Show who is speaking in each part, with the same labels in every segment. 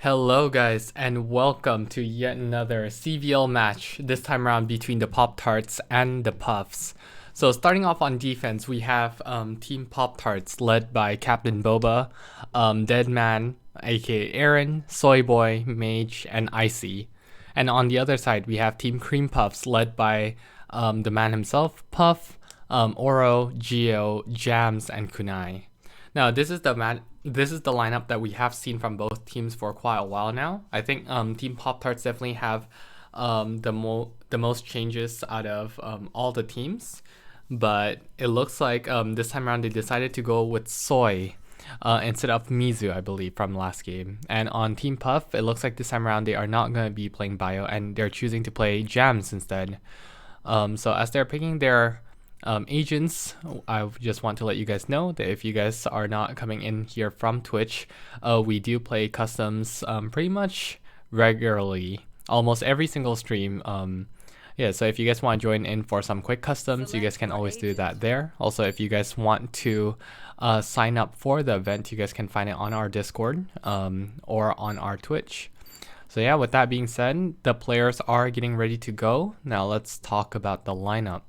Speaker 1: Hello guys and welcome to yet another CVL match, this time around between the Poptarts and the Puffs. So starting off on defense, we have Team Poptarts led by Captain Boba, Deadman, aka Aaron, Soyboy, Mage, and Icy. And on the other side, we have Team Cream Puffs led by the man himself, Puff, Oro, Geo, Jams, and Kunai. Now this is the lineup that we have seen from both teams for quite a while now. I think Team Poptarts definitely have the most changes out of all the teams, but it looks like this time around they decided to go with Soy instead of Mizu, I believe, from last game. And on Team Puff, it looks like this time around they are not going to be playing Bio and they're choosing to play Jams instead. So as they're picking their agents, I just want to let you guys know that if you guys are not coming in here from Twitch, we do play customs pretty much regularly, almost every single stream. Yeah, so if you guys want to join in for some quick customs, you guys can always do that there. Also, if you guys want to sign up for the event, you guys can find it on our Discord or on our Twitch. So yeah, with that being said, the players are getting ready to go. Now let's talk about the lineup.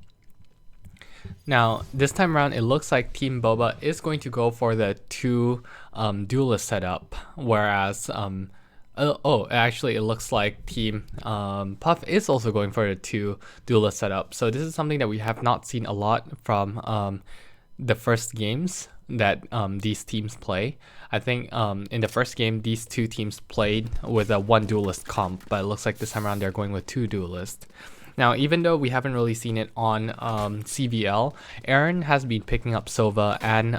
Speaker 1: Now, this time around, it looks like Team Boba is going to go for the two duelist setup, whereas, actually, it looks like Team Puff is also going for the two duelist setup. So this is something that we have not seen a lot from the first games that these teams play. I think in the first game, these two teams played with a one duelist comp, but it looks like this time around they're going with two duelists. Now, even though we haven't really seen it on CVL, Aaron has been picking up Sova and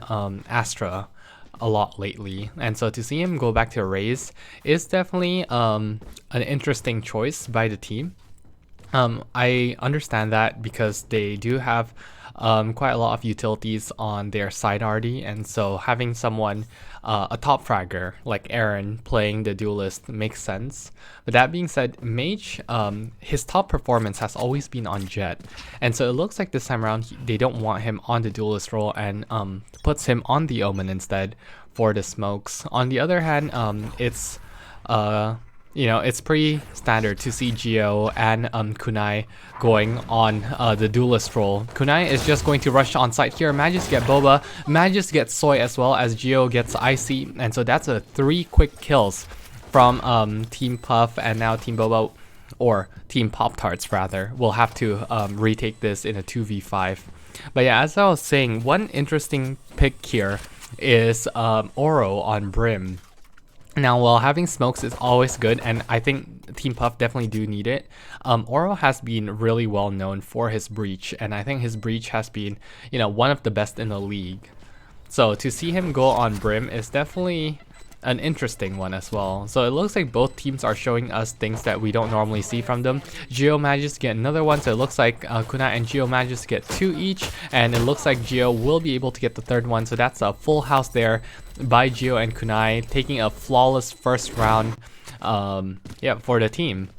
Speaker 1: Astra a lot lately. And so to see him go back to Raze is definitely an interesting choice by the team. I understand that because they do have quite a lot of utilities on their side already, and so having someone, a top fragger like Aaron playing the duelist makes sense. But that being said, Mage, his top performance has always been on Jet, and so it looks like this time around they don't want him on the duelist role and puts him on the Omen instead for the smokes. On the other hand, it's it's pretty standard to see Geo and Kunai going on the duelist role. Kunai is just going to rush on site here, manages to get Boba, manages to get Soy as well as Geo gets Icy, and so that's a 3 quick kills from Team Puff, and now Team Boba, or Team Poptarts rather, will have to retake this in a 2v5. But yeah, as I was saying, one interesting pick here is Oro on Brim. Now, while having smokes is always good, and I think Team Puff definitely do need it, Oro has been really well known for his breach, and I think his breach has been, one of the best in the league. So to see him go on Brim is definitely an interesting one as well. So it looks like both teams are showing us things that we don't normally see from them. Geo manages to get another one, so it looks like Kunai and Geo manages to get 2 each, and it looks like Geo will be able to get the third one, so that's a full house there by Geo and Kunai, taking a flawless first round for the team.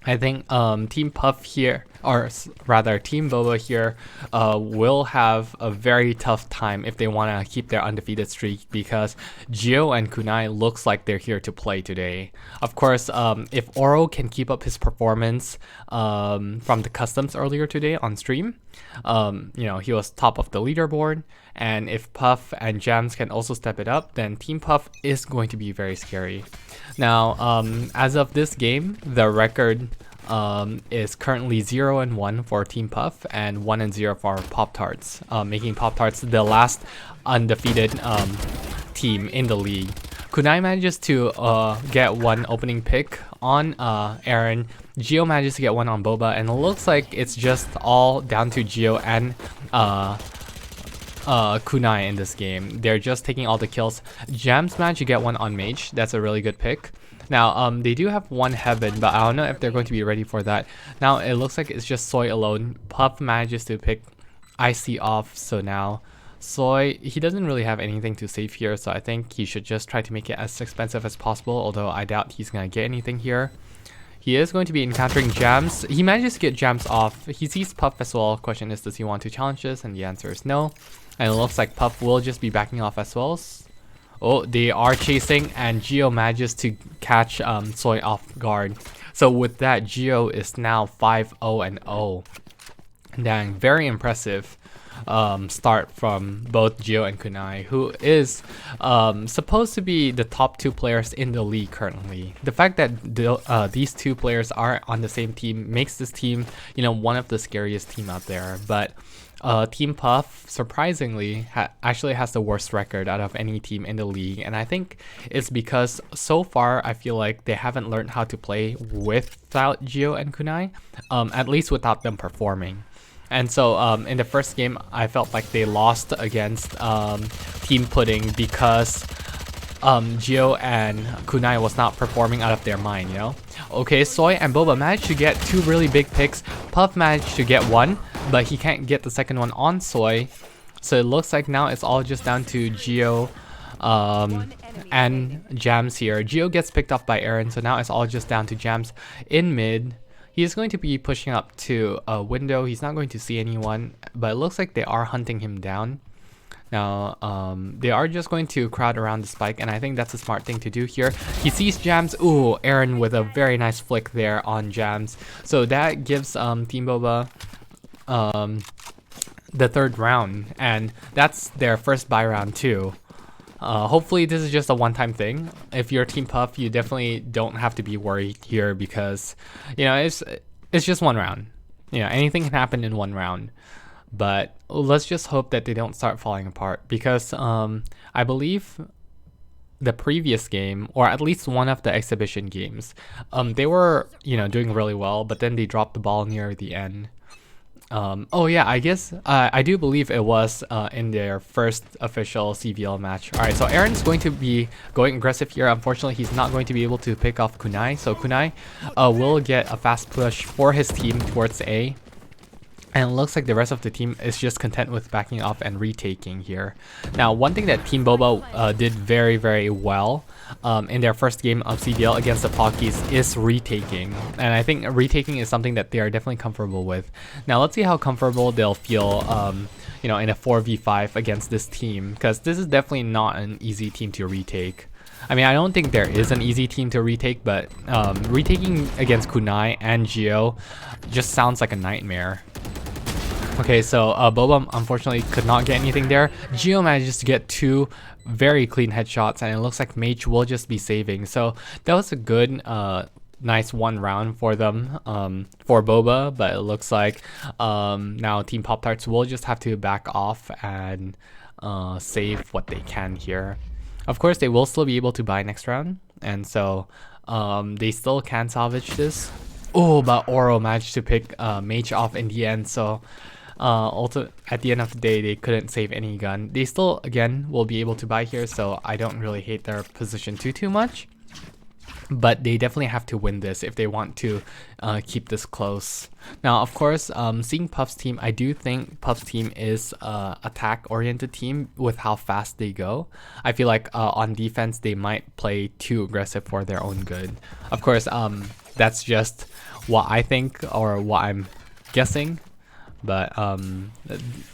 Speaker 1: I think Team Puff here, or rather Team Boba here, will have a very tough time if they want to keep their undefeated streak, because Geo and Kunai looks like they're here to play today. Of course, if Oro can keep up his performance from the customs earlier today on stream, he was top of the leaderboard, and if Puff and Jams can also step it up, then Team Puff is going to be very scary. Now, as of this game, the record is currently 0-1 for Team Puff and 1-0 for Poptarts, making Poptarts the last undefeated team in the league. Kunai manages to get one opening pick on Aaron. Geo manages to get one on Boba, and it looks like it's just all down to Geo and Kunai in this game. They're just taking all the kills. Jams managed to get one on Mage. That's a really good pick. Now, they do have one Heaven, but I don't know if they're going to be ready for that. Now, it looks like it's just Soy alone. Puff manages to pick Icy off, so now Soy, he doesn't really have anything to save here, so I think he should just try to make it as expensive as possible, although I doubt he's going to get anything here. He is going to be encountering Jams. He manages to get Jams off. He sees Puff as well. Question is, does he want to challenge this? And the answer is no. And it looks like Puff will just be backing off as well. Oh, they are chasing, and Geo manages to catch Soy off guard. So with that, Geo is now 5-0-0. Dang, very impressive start from both Geo and Kunai, who is supposed to be the top 2 players in the league currently. The fact that these 2 players are on the same team makes this team, you know, one of the scariest team out there. But Team Puff, surprisingly, actually has the worst record out of any team in the league. And I think it's because so far, I feel like they haven't learned how to play without Geo and Kunai, at least without them performing. And so in the first game, I felt like they lost against Team Pudding because Geo and Kunai was not performing out of their mind, you know? Okay, Soy and Boba managed to get 2 really big picks. Puff managed to get 1, but he can't get the second one on Soy. So it looks like now it's all just down to Geo and Jams here. Geo gets picked off by Aaron, so now it's all just down to Jams in mid. He is going to be pushing up to a window. He's not going to see anyone, but it looks like they are hunting him down. Now, they are just going to crowd around the spike, and I think that's a smart thing to do here. He sees Jams. Ooh, Aaron with a very nice flick there on Jams. So that gives Team Boba the 3rd round, and that's their first buy round too. Hopefully this is just a one-time thing. If you're Team Puff, you definitely don't have to be worried here because, you know, it's just 1 round. You know, anything can happen in 1 round. But let's just hope that they don't start falling apart because I believe the previous game, or at least one of the exhibition games, they were, you know, doing really well, but then they dropped the ball near the end. Oh yeah, I guess I do believe it was in their first official CVL match. Alright, so Aaron's going to be going aggressive here. Unfortunately, he's not going to be able to pick off Kunai. So Kunai will get a fast push for his team towards A. And it looks like the rest of the team is just content with backing off and retaking here. Now, one thing that Team Boba did very, very well in their first game of CVL against the Pockies is retaking. And I think retaking is something that they are definitely comfortable with. Now, let's see how comfortable they'll feel you know, in a 4v5 against this team. Because this is definitely not an easy team to retake. I mean, I don't think there is an easy team to retake, but retaking against Kunai and Geo just sounds like a nightmare. Okay, so Boba unfortunately could not get anything there. Geo manages to get 2 very clean headshots, and it looks like Mage will just be saving. So that was a good, nice 1 round for them, for Boba, but it looks like now Team Poptarts will just have to back off and save what they can here. Of course, they will still be able to buy next round, and so they still can salvage this. Oh, but Oro managed to pick Mage off in the end, so also at the end of the day they couldn't save any gun. They still again will be able to buy here, so I don't really hate their position too much, but they definitely have to win this if they want to keep this close. Now of course, seeing Puff's team, I do think Puff's team is attack oriented team with how fast they go. I feel like on defense they might play too aggressive for their own good. Of course, that's just what I think or what I'm guessing, but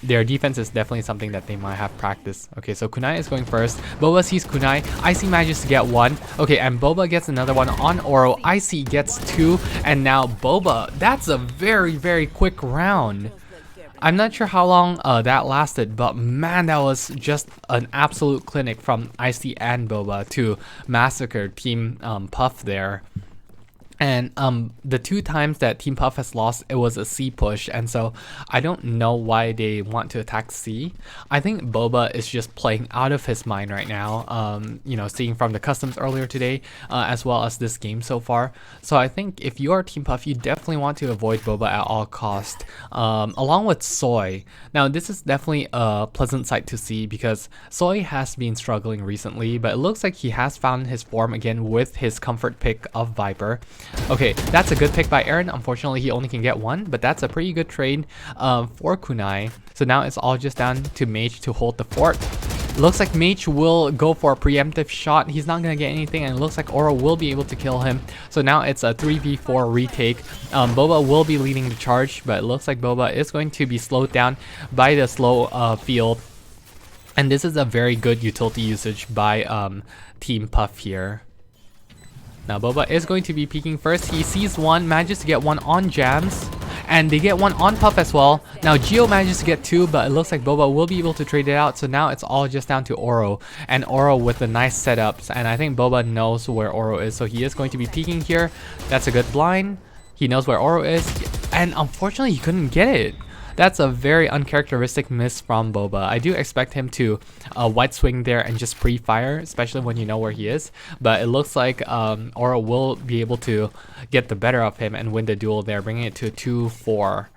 Speaker 1: their defense is definitely something that they might have practiced. Okay, so Kunai is going first. Boba sees Kunai. Icy manages to get 1. Okay, and Boba gets another one on Oro. Icy gets 2, and now Boba. That's a very, very quick round. I'm not sure how long that lasted, but man, that was just an absolute clinic from Icy and Boba to massacre Team Puff there. And the 2 times that Team Puff has lost, it was a C push, and so I don't know why they want to attack C. I think Boba is just playing out of his mind right now, you know, seeing from the customs earlier today, as well as this game so far. So I think if you are Team Puff, you definitely want to avoid Boba at all cost, along with Soy. Now this is definitely a pleasant sight to see because Soy has been struggling recently, but it looks like he has found his form again with his comfort pick of Viper. Okay, that's a good pick by Aaron. Unfortunately, he only can get 1, but that's a pretty good trade for Kunai. So now it's all just down to Mage to hold the fort. Looks like Mage will go for a preemptive shot. He's not going to get anything, and it looks like Oro will be able to kill him. So now it's a 3v4 retake. Boba will be leading the charge, but it looks like Boba is going to be slowed down by the slow field. And this is a very good utility usage by Team Puff here. Now Boba is going to be peeking first. He sees one, manages to get one on Jams, and they get one on Puff as well. Now Geo manages to get two, but it looks like Boba will be able to trade it out. So now it's all just down to Oro, and Oro with the nice setups. And I think Boba knows where Oro is, so he is going to be peeking here. That's a good blind. He knows where Oro is, and unfortunately he couldn't get it. That's a very uncharacteristic miss from Boba. I do expect him to white swing there and just pre-fire, especially when you know where he is. But it looks like Oro will be able to get the better of him and win the duel there, bringing it to a 2-4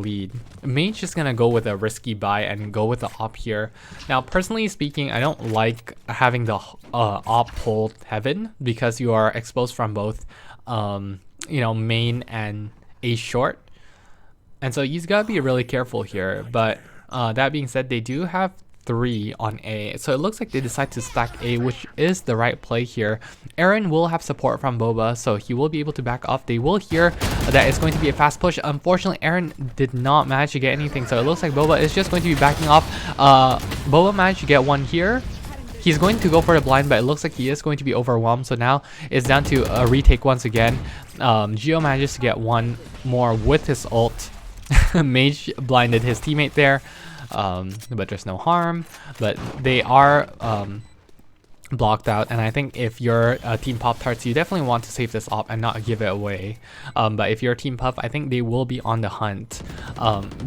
Speaker 1: lead. Mage is going to go with a risky buy and go with the op here. Now, personally speaking, I don't like having the op hold heaven because you are exposed from both, you know, main and ace short. And so he's got to be really careful here, but that being said, they do have 3 on A. So it looks like they decide to stack A, which is the right play here. Aaron will have support from Boba, so he will be able to back off. They will hear that it's going to be a fast push. Unfortunately, Aaron did not manage to get anything, so it looks like Boba is just going to be backing off. Boba managed to get one here. He's going to go for the blind, but it looks like he is going to be overwhelmed. So now it's down to a retake once again. Geo manages to get one more with his ult. Mage blinded his teammate there, but there's no harm. But they are blocked out, and I think if you're Team Poptarts, you definitely want to save this op and not give it away. But if you're Team Puff, I think they will be on the hunt.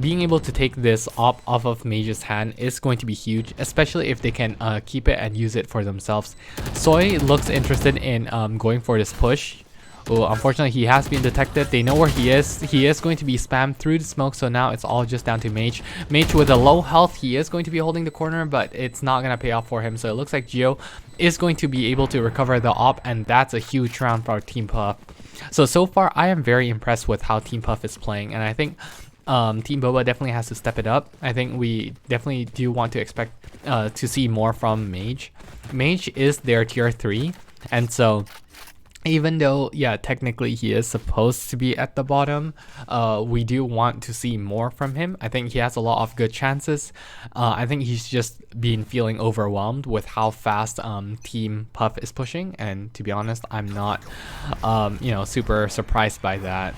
Speaker 1: Being able to take this op off of Mage's hand is going to be huge, especially if they can keep it and use it for themselves. Soy looks interested in going for this push. Oh, unfortunately, he has been detected. They know where he is. He is going to be spammed through the smoke, so now it's all just down to Mage. Mage with a low health, he is going to be holding the corner, but it's not going to pay off for him. So it looks like Geo is going to be able to recover the op, and that's a huge round for Team Puff. So far, I am very impressed with how Team Puff is playing, and I think Team Boba definitely has to step it up. I think we definitely do want to expect to see more from Mage. Mage is their tier 3, and so even though, yeah, technically he is supposed to be at the bottom, we do want to see more from him. I think he has a lot of good chances. I think he's just been feeling overwhelmed with how fast Team Puff is pushing, and to be honest, I'm not, you know, super surprised by that,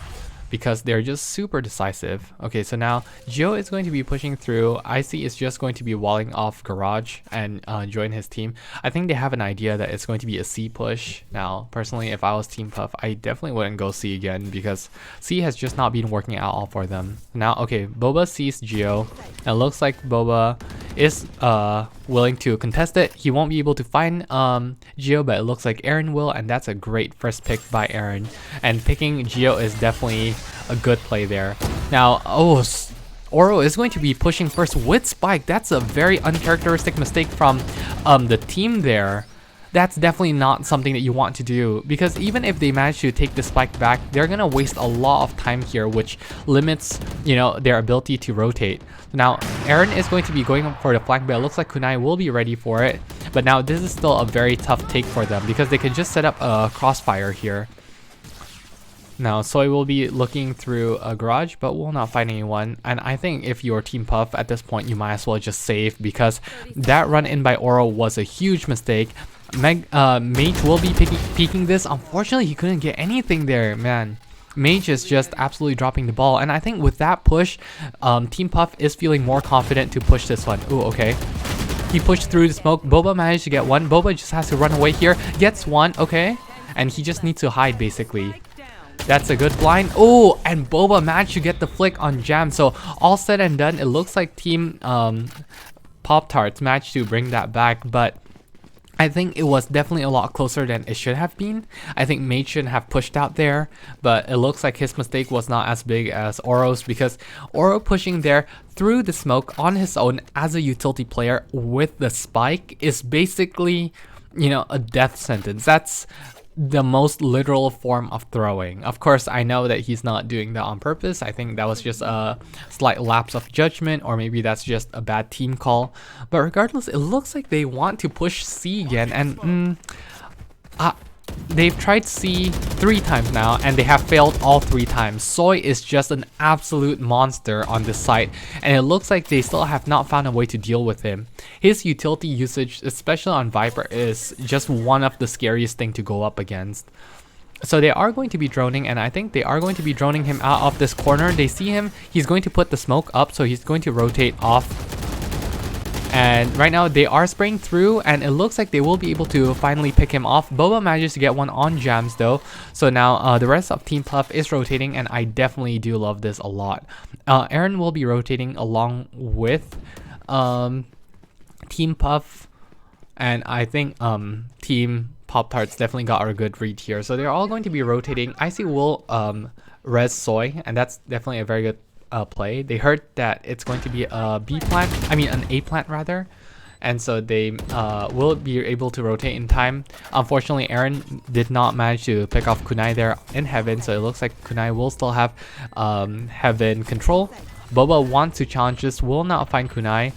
Speaker 1: because they're just super decisive. Okay, so now Geo is going to be pushing through. Icy is just going to be walling off Garage and join his team. I think they have an idea that it's going to be a C push. Now, personally, if I was Team Puff, I definitely wouldn't go C again, because C has just not been working out all for them. Now, okay, Boba sees Geo. It looks like Boba is willing to contest it. He won't be able to find Geo, but it looks like Aaron will, and that's a great first pick by Aaron. And picking Geo is definitely a good play there. Now, Oro is going to be pushing first with Spike. That's a very uncharacteristic mistake from the team there. That's definitely not something that you want to do, because even if they manage to take the Spike back, they're gonna waste a lot of time here, which limits, you know, their ability to rotate. Now, Aaron is going to be going for the flank, but it looks like Kunai will be ready for it. But now this is still a very tough take for them, because they can just set up a crossfire here. Now, Soy will be looking through a Garage, but will not find anyone. And I think if you're Team Puff at this point, you might as well just save, because that run in by Oro was a huge mistake. Mage will be peeking this. Unfortunately, he couldn't get anything there, man. Mage is just absolutely dropping the ball. And I think with that push, Team Puff is feeling more confident to push this one. Ooh, okay. He pushed through the smoke. Boba managed to get one. Boba just has to run away here. Gets one, okay. And he just needs to hide, basically. That's a good blind. Oh, and Boba managed to get the flick on Jam. So all said and done, it looks like Team Poptarts managed to bring that back, but I think it was definitely a lot closer than it should have been. I think Mage shouldn't have pushed out there, but it looks like his mistake was not as big as Oro's, because Oro pushing there through the smoke on his own as a utility player with the Spike is basically, you know, a death sentence. That's the most literal form of throwing. Of course, I know that he's not doing that on purpose. I think that was just a slight lapse of judgment, or maybe that's just a bad team call. But regardless, it looks like they want to push C again, and they've tried C 3 times now, and they have failed all 3 times. Soy is just an absolute monster on this site, and it looks like they still have not found a way to deal with him. His utility usage, especially on Viper, is just one of the scariest thing to go up against. So they are going to be droning, and I think they are going to be droning him out of this corner. They see him, he's going to put the smoke up, so he's going to rotate off. And right now they are spraying through, and it looks like they will be able to finally pick him off. Boba manages to get one on Jams though. So now the rest of Team Puff is rotating, and I definitely do love this a lot. Aaron will be rotating along with Team Puff, and I think Team Poptarts definitely got a good read here. So they're all going to be rotating. Icy will res Soy, and that's definitely a very good play. They heard that it's going to be a B plant, I mean an A plant rather, and so they will be able to rotate in time. Unfortunately, Aaron did not manage to pick off Kunai there in Heaven, so it looks like Kunai will still have Heaven control. Boba wants to challenge this, will not find Kunai,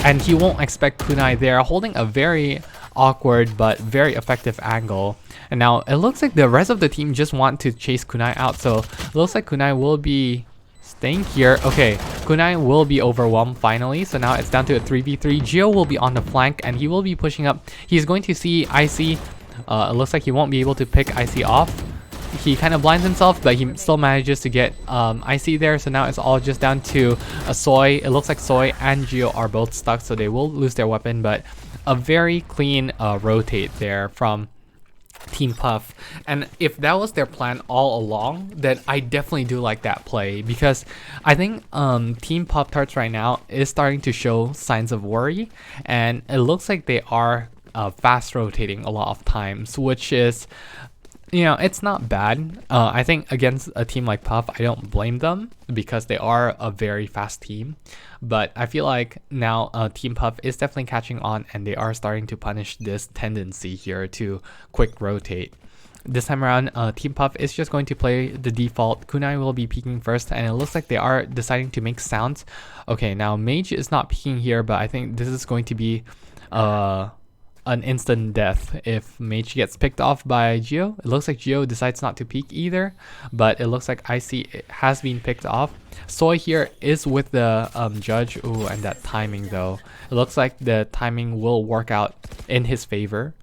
Speaker 1: and he won't expect Kunai there, holding a very awkward but very effective angle. And now it looks like the rest of the team just want to chase Kunai out, so it looks like Kunai will be staying here. Okay, Kunai will be overwhelmed finally, so now it's down to a 3v3. Gio will be on the flank, and he will be pushing up. He's going to see Icy. It looks like he won't be able to pick Icy off. He kind of blinds himself, but he still manages to get Icy there, so now it's all just down to a Soy. It looks like Soy and Gio are both stuck, so they will lose their weapon, but a very clean rotate there from Team Puff. And if that was their plan all along, then I definitely do like that play, because I think Team Poptarts right now is starting to show signs of worry, and it looks like they are fast rotating a lot of times, which is, you know, it's not bad. I think against a team like Puff, I don't blame them because they are a very fast team. But I feel like now Team Puff is definitely catching on, and they are starting to punish this tendency here to quick rotate. This time around, Team Puff is just going to play the default. Kunai will be peeking first, and it looks like they are deciding to make sounds. Okay, now Mage is not peeking here, but I think this is going to be an instant death if Mage gets picked off by Gio. It looks like Gio decides not to peek either, but it looks like Icy has been picked off. Soy here is with the judge. Ooh, and that timing though. It looks like the timing will work out in his favor.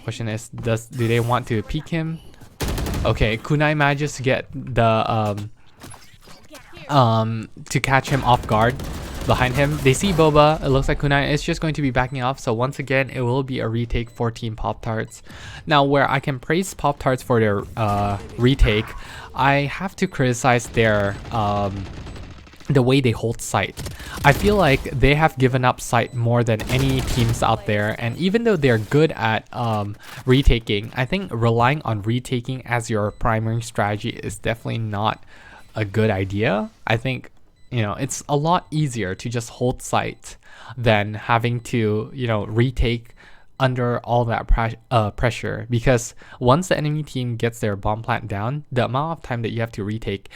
Speaker 1: Question is, do they want to peek him? Okay, Kunai manages to get the to catch him off guard. Behind him, they see Boba. It looks like Kunai is just going to be backing off, so once again it will be a retake for Team Poptarts. Now, where I can praise Poptarts for their retake, I have to criticize their the way they hold site. I feel like they have given up site more than any teams out there, and even though they're good at retaking, I think relying on retaking as your primary strategy is definitely not a good idea. I think, you know, it's a lot easier to just hold site than having to, you know, retake under all that pressure, because once the enemy team gets their bomb plant down, the amount of time that you have to retake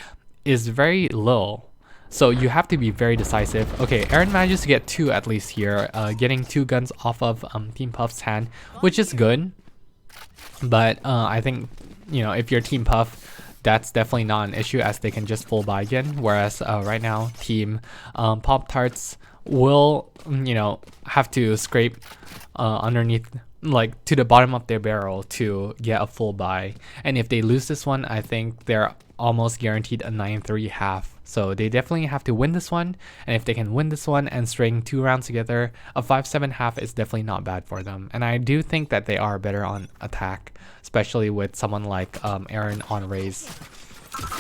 Speaker 1: is very low. So you have to be very decisive. Okay, Aaron manages to get 2 at least here, getting 2 guns off of Team Puff's hand, which is good. But I think, you know, if you're Team Puff, that's definitely not an issue, as they can just full buy again. Whereas right now, Team Poptarts will, you know, have to scrape underneath, like to the bottom of their barrel to get a full buy. And if they lose this one, I think they're almost guaranteed a 9-3 half. So they definitely have to win this one. And if they can win this one and string 2 rounds together, a 5-7 half is definitely not bad for them. And I do think that they are better on attack, especially with someone like Aaron on raise.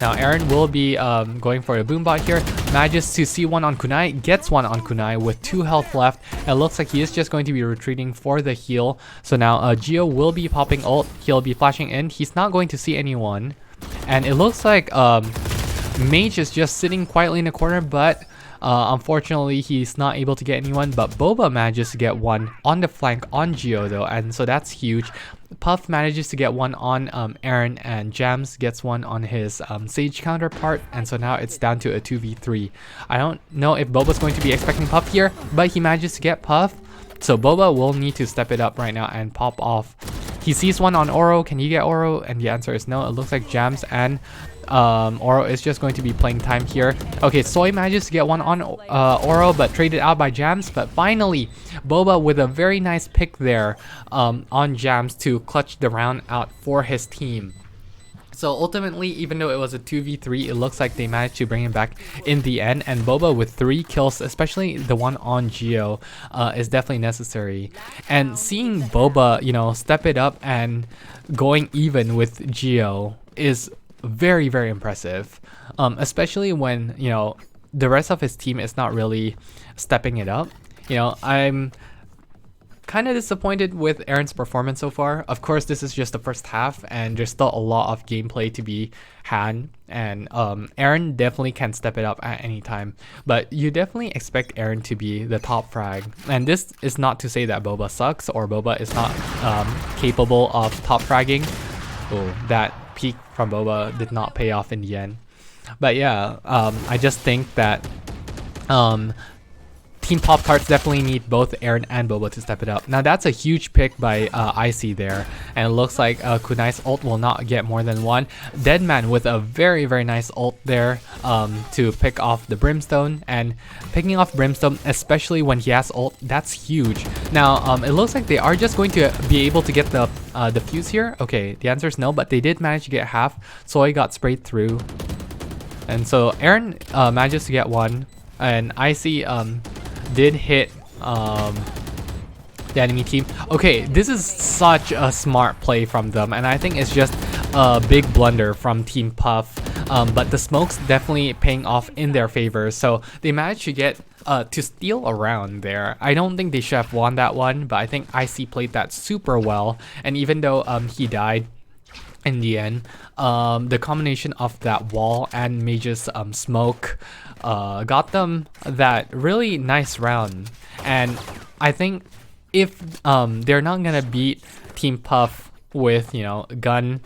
Speaker 1: Now Aaron will be going for a boombot here, manages to see one on Kunai, gets one on Kunai with 2 health left. It looks like he is just going to be retreating for the heal. So now Gio will be popping ult, he'll be flashing in, he's not going to see anyone. And it looks like Mage is just sitting quietly in the corner, but unfortunately he's not able to get anyone. But Boba manages to get one on the flank on Gio though, and so that's huge. Puff manages to get one on Aaron, and Jams gets one on his Sage counterpart, and so now it's down to a 2v3. I don't know if Boba's going to be expecting Puff here, but he manages to get Puff, so Boba will need to step it up right now and pop off he sees one on Oro. Can he get Oro? And the answer is no. It looks like Jams and Oro is just going to be playing time here. Okay, Soy manages to get one on Oro, but traded out by Jams. But finally, Boba with a very nice pick there on Jams to clutch the round out for his team. So ultimately, even though it was a 2v3, it looks like they managed to bring him back in the end. And Boba with 3 kills, especially the one on Geo, is definitely necessary. And seeing Boba, you know, step it up and going even with Geo is very, very impressive. Especially when, you know, the rest of his team is not really stepping it up. You know, I'm kind of disappointed with Aaron's performance so far. Of course, this is just the first half and there's still a lot of gameplay to be had, and Aaron definitely can step it up at any time, but you definitely expect Aaron to be the top frag. And this is not to say that Boba sucks or Boba is not capable of top fragging. Oh, that peak from Boba did not pay off in the end. But yeah, I just think that Team Poptarts definitely need both Aaron and Boba to step it up. Now that's a huge pick by IC there, and it looks like Kunai's ult will not get more than one. Deadman with a very, very nice ult there to pick off the Brimstone, and picking off Brimstone, especially when he has ult, that's huge. Now it looks like they are just going to be able to get the defuse here. Okay, the answer is no, but they did manage to get half. Soy got sprayed through, and so Aaron manages to get one, and IC did hit the enemy team. Okay, this is such a smart play from them, and I think it's just a big blunder from Team Puff, but the smokes definitely paying off in their favor, so they managed to get to steal a round there. I don't think they should have won that one, but I think IC played that super well, and even though he died in the end, the combination of that wall and Mage's smoke got them that really nice round. And I think if they're not gonna beat Team Puff with, you know, gun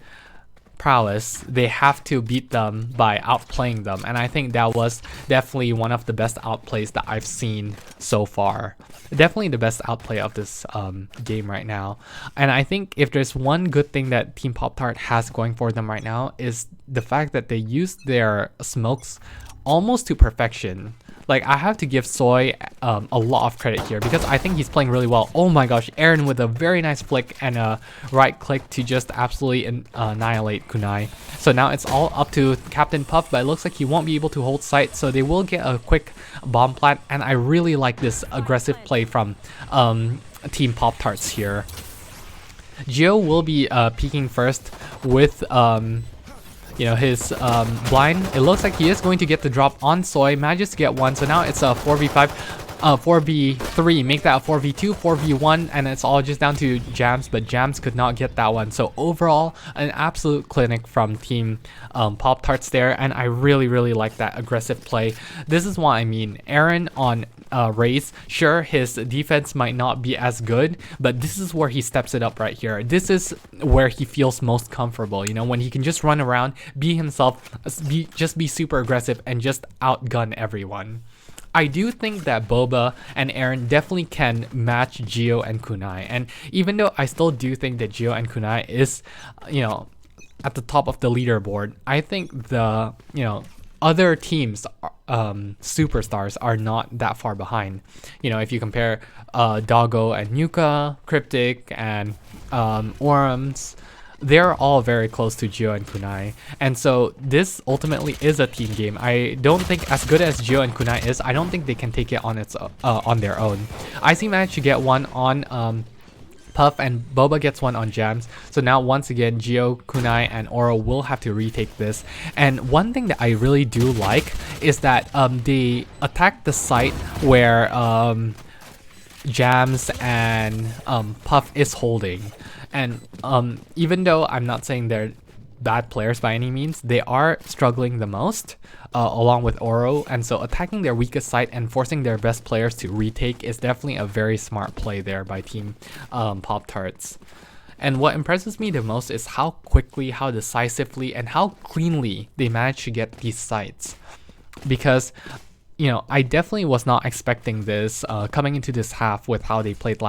Speaker 1: prowess, they have to beat them by outplaying them, and I think that was definitely one of the best outplays that I've seen so far. Definitely the best outplay of this game right now. And I think if there's one good thing that Team Poptart has going for them right now is the fact that they use their smokes almost to perfection. Like, I have to give Soy a lot of credit here because I think he's playing really well. Oh my gosh, Aaron with a very nice flick and a right click to just absolutely annihilate Kunai. So now it's all up to Captain Puff, but it looks like he won't be able to hold sight, so they will get a quick bomb plant, and I really like this aggressive play from Team Poptarts here. Geo will be peeking first with you know, his blind. It looks like he is going to get the drop on Soy, manages to get one, so now it's a 4v5, 4v3, make that a 4v2, 4v1, and it's all just down to Jams, but Jams could not get that one. So overall, an absolute clinic from Team Poptarts there, and I really, really like that aggressive play. This is what I mean. Aaron on Raze, sure, his defense might not be as good, but this is where he steps it up right here. This is where he feels most comfortable, you know, when he can just run around, be himself, just be super aggressive and just outgun everyone. I do think that Boba and Aaron definitely can match Geo and Kunai, and even though I still do think that Geo and Kunai is, you know, at the top of the leaderboard, I think the, you know, other teams, superstars, are not that far behind. You know, if you compare Doggo and Nuka, Cryptic and Orams, they're all very close to Geo and Kunai, and so this ultimately is a team game. I don't think, as good as Geo and Kunai is, I don't think they can take it on its on their own. IC managed to get one on Puff, and Boba gets one on Jams. So now once again, Geo, Kunai, and Oro will have to retake this. And one thing that I really do like is that they attack the site where Jams and Puff is holding. And even though I'm not saying they're bad players by any means, they are struggling the most along with Oro, and so attacking their weakest site and forcing their best players to retake is definitely a very smart play there by Team Poptarts. And what impresses me the most is how quickly, how decisively, and how cleanly they managed to get these sites. Because, you know, I definitely was not expecting this coming into this half with how they played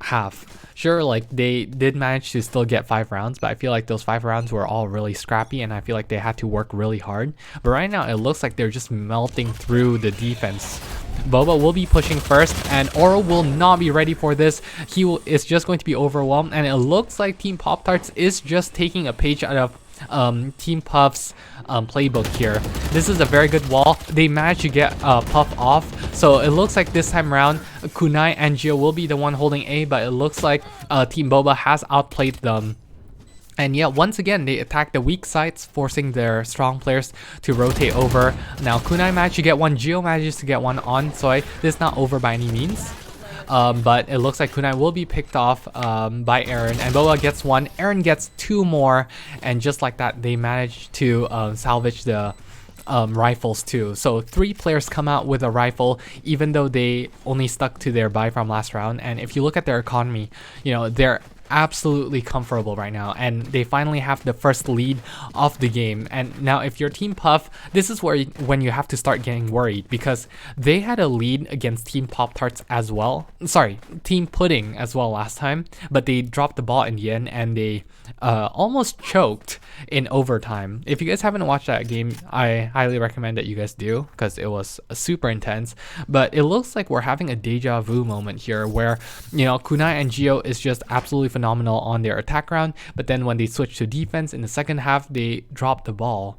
Speaker 1: half. Sure, like they did manage to still get 5 rounds, but I feel like those 5 rounds were all really scrappy, and I feel like they had to work really hard. But right now, it looks like they're just melting through the defense. Boba will be pushing first, and Oro will not be ready for this. Is just going to be overwhelmed, and it looks like Team Poptarts is just taking a page out of Team Puff's playbook here. This is a very good wall. They managed to get Puff off, so it looks like this time around Kunai and Gio will be the one holding A, but it looks like Team Boba has outplayed them. And yeah, once again, they attack the weak sides, forcing their strong players to rotate over. Now, Kunai managed to get one, Gio manages to get one on Soy. This is not over by any means. But it looks like Kunai will be picked off by Aaron, and Boba gets one, Aaron gets 2 more, and just like that, they managed to salvage the rifles too. So 3 players come out with a rifle, even though they only stuck to their buy from last round. And if you look at their economy, you know, they're absolutely comfortable right now, and they finally have the first lead of the game. And now if you're Team Puff, this is where when you have to start getting worried, because they had a lead against Team Poptarts as well, sorry, Team Pudding as well last time, but they dropped the ball in the end, and they almost choked in overtime. If you guys haven't watched that game, I highly recommend that you guys do, because it was super intense. But it looks like we're having a deja vu moment here, where, you know, Kunai and Gio is just absolutely phenomenal on their attack round, but then when they switch to defense in the second half, they drop the ball.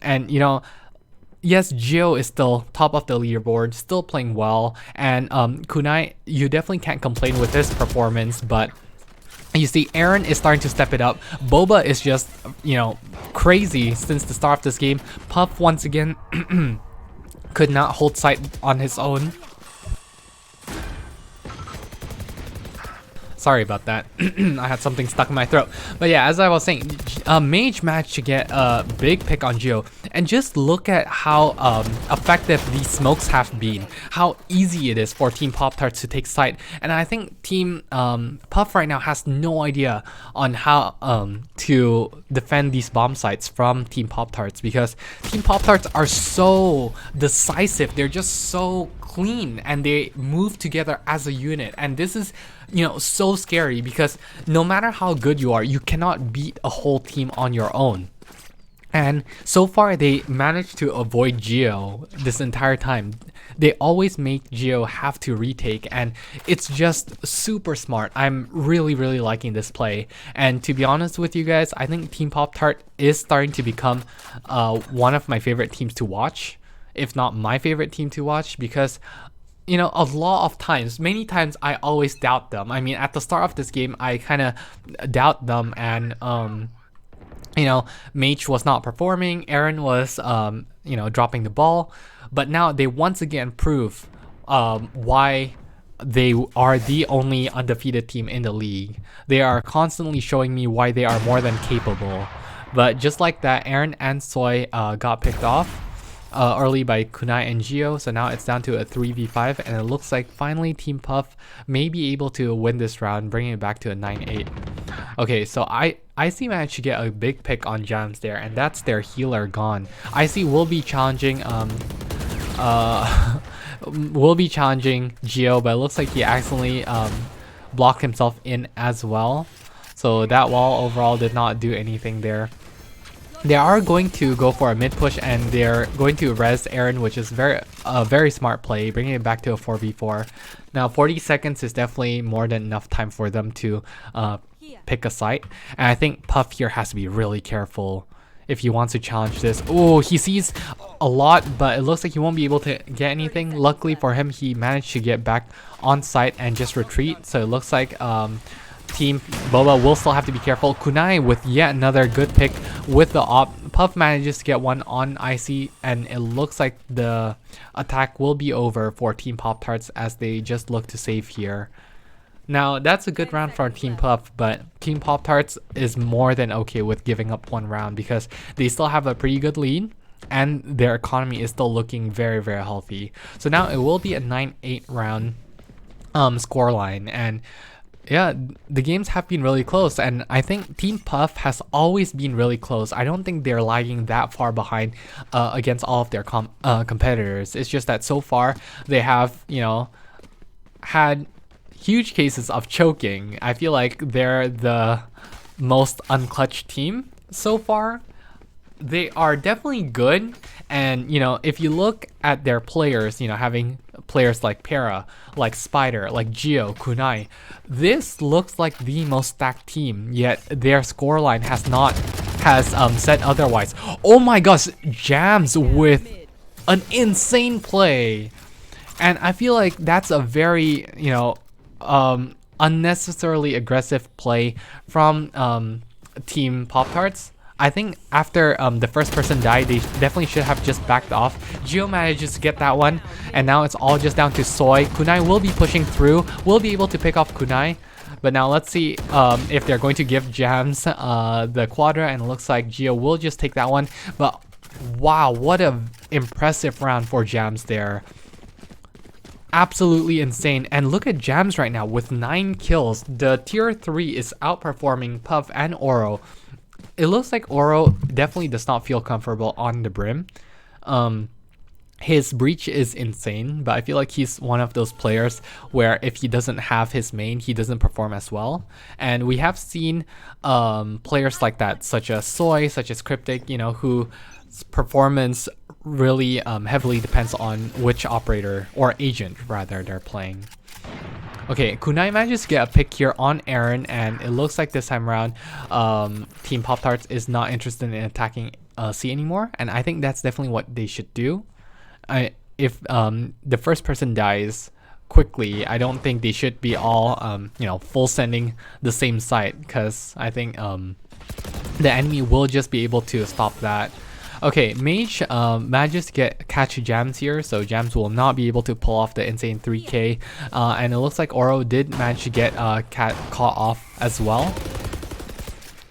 Speaker 1: And you know, yes, Gio is still top of the leaderboard, still playing well, and Kunai, you definitely can't complain with his performance, but you see Aaron is starting to step it up. Boba is just, you know, crazy since the start of this game. Puff once again could not hold sight on his own. Sorry about that. I had something stuck in my throat. But yeah, as I was saying, Mage managed to get a big pick on Gio. And just look at how effective these smokes have been. How easy it is for Team Poptarts to take sight. And I think Team Puff right now has no idea on how to defend these bomb sites from Team Poptarts. Because Team Poptarts are so decisive. They're just so clean, and they move together as a unit. And this is, you know, so scary, because no matter how good you are, you cannot beat a whole team on your own. And so far, they managed to avoid Gio this entire time. They always make Gio have to retake, and it's just super smart. I'm really liking this play. And to be honest with you guys, I think Team Pop-Tart is starting to become one of my favorite teams to watch, if not my favorite team to watch, because, you know, a lot of times, many times, I always doubt them. I mean, at the start of this game, I kind of doubt them, and you know, Mage was not performing, Aaron was you know, dropping the ball, but now they once again prove why they are the only undefeated team in the league. They are constantly showing me why they are more than capable. But just like that, Aaron and Soy got picked off early by Kunai and Gio, so now it's down to a 3v5, and it looks like finally Team Puff may be able to win this round, bringing it back to a 9-8. Okay, so IC managed to get a big pick on Jams there, and that's their healer gone. IC will be challenging Gio, but it looks like he accidentally blocked himself in as well, so that wall overall did not do anything there. They are going to go for a mid push, and they're going to res Aaron, which is a very smart play, bringing it back to a 4v4. Now 40 seconds is definitely more than enough time for them to pick a site, and I think Puff here has to be really careful if he wants to challenge this. Oh, he sees a lot, but it looks like he won't be able to get anything. Luckily for him, he managed to get back on site and just retreat, so it looks like Team Boba will still have to be careful. Kunai with yet another good pick with the op. Puff manages to get one on IC, and it looks like the attack will be over for Team Pop-Tarts as they just look to save here. Now, that's a good round for Team Puff, but Team Pop-Tarts is more than okay with giving up one round, because they still have a pretty good lead, and their economy is still looking very healthy. So now it will be a 9-8 round scoreline, and yeah, the games have been really close, and I think Team Puff has always been really close. I don't think they're lagging that far behind against all of their competitors. It's just that so far they have, you know, had huge cases of choking. I feel like they're the most unclutched team so far. They are definitely good, and you know, if you look at their players, you know, having players like Para, like Spider, like Geo, Kunai, this looks like the most stacked team, yet their scoreline has said otherwise. Oh my gosh, Jams with an insane play, and I feel like that's a very, you know, unnecessarily aggressive play from Team Poptarts. I think after the first person died, they definitely should have just backed off. Geo manages to get that one, and now it's all just down to Soy. Kunai will be pushing through, will be able to pick off Kunai. But now let's see if they're going to give Jams the Quadra, and it looks like Geo will just take that one. But wow, what a impressive round for Jams there. Absolutely insane. And look at Jams right now with 9 kills. The tier 3 is outperforming Puff and Oro. It looks like Oro definitely does not feel comfortable on the brim. His breach is insane, but I feel like he's one of those players where if he doesn't have his main, he doesn't perform as well. And we have seen players like that, such as Soy, such as Cryptic, you know, whose performance really heavily depends on which operator, or agent rather, they're playing. Okay, Kunai manages to get a pick here on Aaron, and it looks like this time around Team Poptarts is not interested in attacking C anymore, and I think that's definitely what they should do. If the first person dies quickly, I don't think they should be all you know, full sending the same site, because I think the enemy will just be able to stop that. Okay, Mage manages to catch Jams here, so Jams will not be able to pull off the insane 3k, and it looks like Oro did manage to get caught off as well.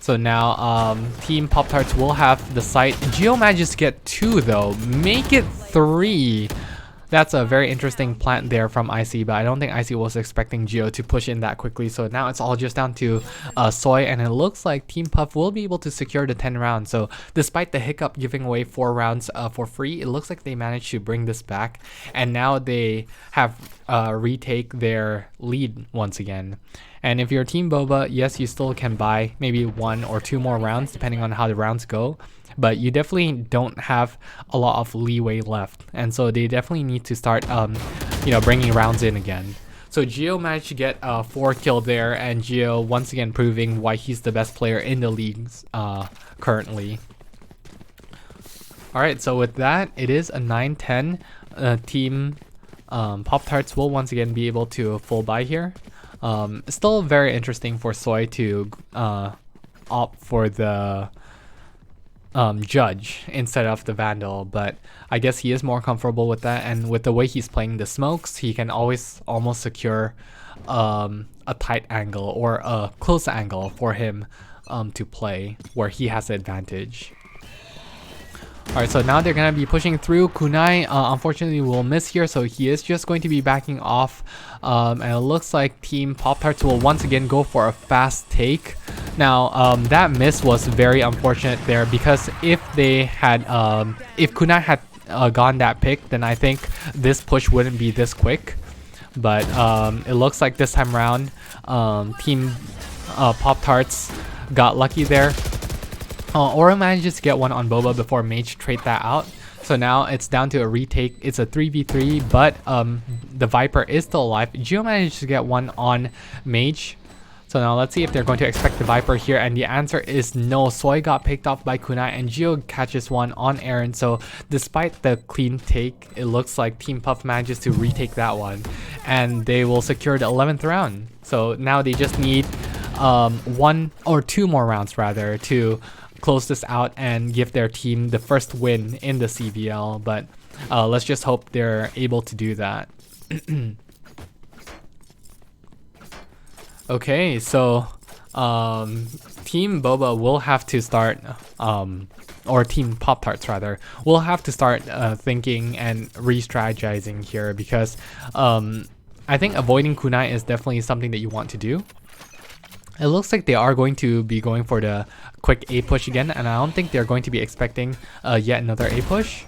Speaker 1: So now Team Poptarts will have the site. Geo manages to get 2 though, make it 3. That's a very interesting plant there from IC, but I don't think IC was expecting Geo to push in that quickly. So now it's all just down to Soy, and it looks like Team Puff will be able to secure the 10 rounds. So despite the hiccup giving away 4 rounds for free, it looks like they managed to bring this back, and now they have retake their lead once again. And if you're Team Boba, yes, you still can buy maybe 1 or 2 more rounds depending on how the rounds go, but you definitely don't have a lot of leeway left, and so they definitely need to start you know, bringing rounds in again. So Geo managed to get 4 kill there, and Geo once again proving why he's the best player in the leagues currently. Alright, so with that, it is a 9-10. Team Poptarts will once again be able to full buy here. Still very interesting for Soy to opt for the Judge instead of the Vandal, but I guess he is more comfortable with that, and with the way he's playing the smokes, he can always almost secure a tight angle or a close angle for him to play where he has the advantage. Alright, so now they're going to be pushing through. Kunai unfortunately will miss here, so he is just going to be backing off. And it looks like Team Poptarts will once again go for a fast take. Now, that miss was very unfortunate there, because if they had, if Kunai had gone that pick, then I think this push wouldn't be this quick. But it looks like this time around, Team Poptarts got lucky there. Oro manages to get one on Boba before Mage trade that out. So now it's down to a retake. It's a 3v3, but the Viper is still alive. Geo managed to get one on Mage. So now let's see if they're going to expect the Viper here, and the answer is no. Soy got picked off by Kunai, and Geo catches one on Aaron. So despite the clean take, it looks like Team Puff manages to retake that one, and they will secure the 11th round. So now they just need 1 or 2 more rounds rather to close this out and give their team the first win in the CVL, but let's just hope they're able to do that. Okay, so Team Boba will have to start, or Team Poptarts rather, will have to start thinking and re-strategizing here, because I think avoiding Kunai is definitely something that you want to do. It looks like they are going to be going for the quick A push again, and I don't think they're going to be expecting yet another A push.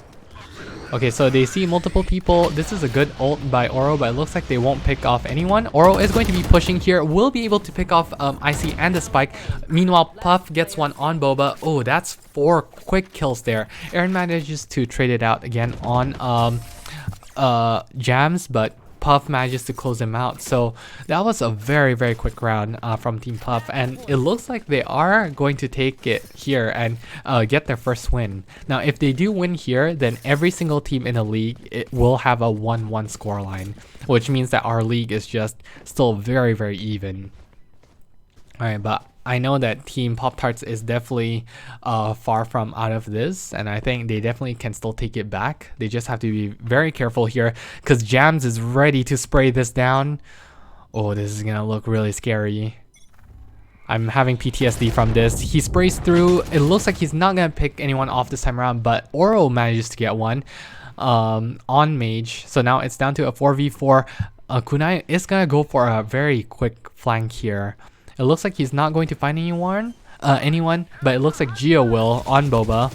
Speaker 1: Okay, so they see multiple people. This is a good ult by Oro, but it looks like they won't pick off anyone. Oro is going to be pushing here. Will be able to pick off Icy and the Spike. Meanwhile, Puff gets one on Boba. Oh, that's 4 quick kills there. Aaron manages to trade it out again on Jams, but Puff manages to close him out. So that was a very, very quick round from Team Puff, and it looks like they are going to take it here and get their first win. Now, if they do win here, then every single team in the league will have a 1-1 scoreline, which means that our league is just still very, very even. Alright, but I know that Team Poptarts is definitely far from out of this, and I think they definitely can still take it back. They just have to be very careful here, because Jams is ready to spray this down. Oh, this is gonna look really scary. I'm having PTSD from this. He sprays through. It looks like he's not gonna pick anyone off this time around, but Oro manages to get one on Mage. So now it's down to a 4v4. Kunai is gonna go for a very quick flank here. It looks like he's not going to find anyone, but it looks like Geo will on Boba.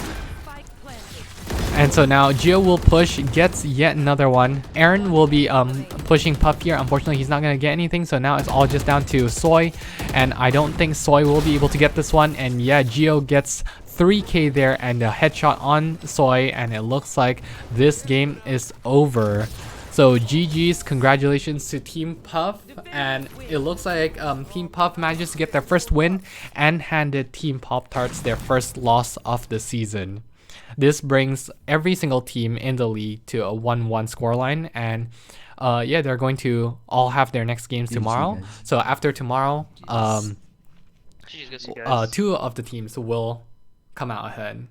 Speaker 1: And so now Geo will push, gets yet another one. Aaron will be pushing Puff here. Unfortunately, he's not going to get anything, so now it's all just down to Soy. And I don't think Soy will be able to get this one. And yeah, Geo gets 3k there and a headshot on Soy, and it looks like this game is over. So GG's, congratulations to Team Puff, and it looks like Team Puff manages to get their first win and handed Team Poptarts their first loss of the season. This brings every single team in the league to a 1-1 scoreline, and yeah, they're going to all have their next games tomorrow. So after tomorrow, 2 of the teams will come out ahead.